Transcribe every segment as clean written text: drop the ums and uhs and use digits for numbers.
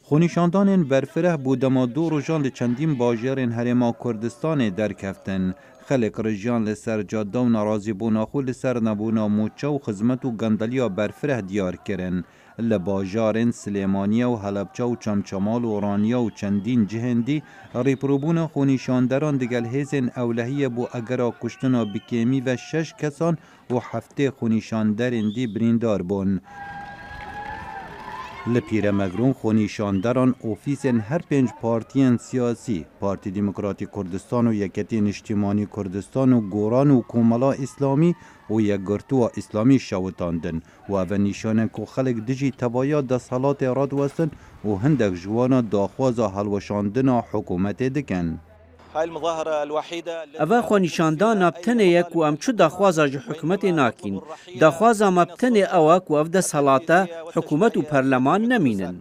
خونیشاندان برفره بودما دو روژان لچندین باجارین هرما کردستان درکفتن. خلق رجیان لسر جاده و نرازی بوناخو لسر نبونا موچه و خزمت و گندلیا برفره دیار کرن. لباجارین سلیمانیه و حلبچه و چمچمال و رانیه و چندین جهندی ریپروبون خونیشاندران دگل هیزن اولهی بو اگرا کشتنا بکیمی و 6 کسان و 7 خونیشاندرین دی بریندار بون. لپیره مگرون خونیشاندران اوفیسن هر 5 پارتیان سیاسی، پارتی دموکراتی کردستان و یکتی اجتماعی کردستان و گوران و کوملا اسلامی و یک گرتو اسلامی شوتاندن و او نشانه که خلق دجی تبایا دستالات راد وستن و هندک جوانا داخواز حلوشاندن حکومت دکن. اوه خونیشاندان ابتنه یک و امچو داخوازا جو حکومت ناکین. داخوازا مبتنه اوه که افده صلاته حکومت و پرلمان نمینن.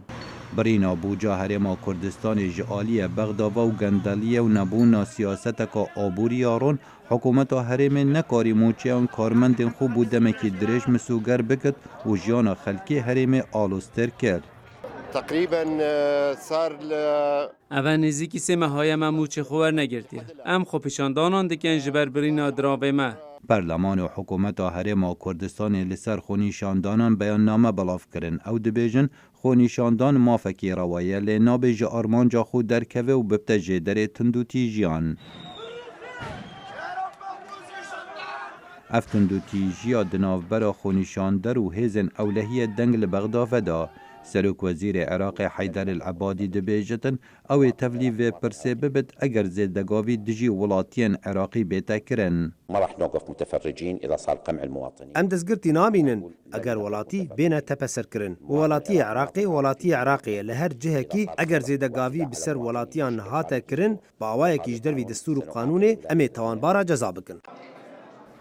برینا بوجا هرما کردستان جعالی بغداوا و گندلیه و نبونا سیاست که آبوری آرون حکومت هرم نکاری موچه اون کارمندین خوب بودمه که درش مسوگر بکد و جیانا خلکی هرم آلوستر کرد. تقریبا صار اوه نزیکی سه ماهای ما موچه خوار نگرتیه. ام خو پیشاندانان دکن جبر برینا دراوه ما. پارلمان و حکومت هرما کردستان لسر خونیشاندانان بیان نامه بلاف کرن او دبیجن خونیشاندان مافکی روایه لنابج آرمانجا خود درکوه و ببتجه در تندوتی جیان. افتندوتی جیا دنافبرا خونیشاندر و هیزن اولهی دنگ لبغداد دا. سروک وزیر عراق حیدر العبادی دبیجتن او تفلیو پرسه ببد اگر زیدگاوی دجی ولاتین عراقی بیتا کرن. ما راح نوقف متفرجين اذا صار قمع المواطنين. ام دزگرتی نامینن اگر ولاتی بین تپسر کرن. ولاتی عراقی لهر جهه کی اگر زیدگاوی بسر ولاتیان هاتا کرن باوای کیش دروی دستور و قانون امی توانبارا جزا بکن.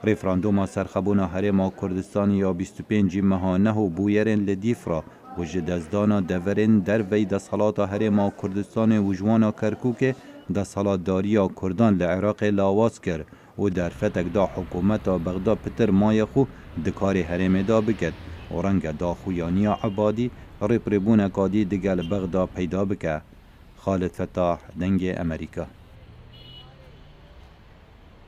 ریفراندوم سرخبونا هرما کردستان یا 25 مهانه و بویرن لدیفرا و جدازدانا دورن در وی دستالات هرما کردستان و جوانا کرکوک دستالات داریا کردان لعراق لاواز کرد و در فتک دا حکومت بغداد پتر مایخو دکار هرم دا بکد و رنگ دا خویانیا عبادی ریپریبون اکادی دگل بغداد پیدا بکه. خالد فتاح، دنگ امریکا.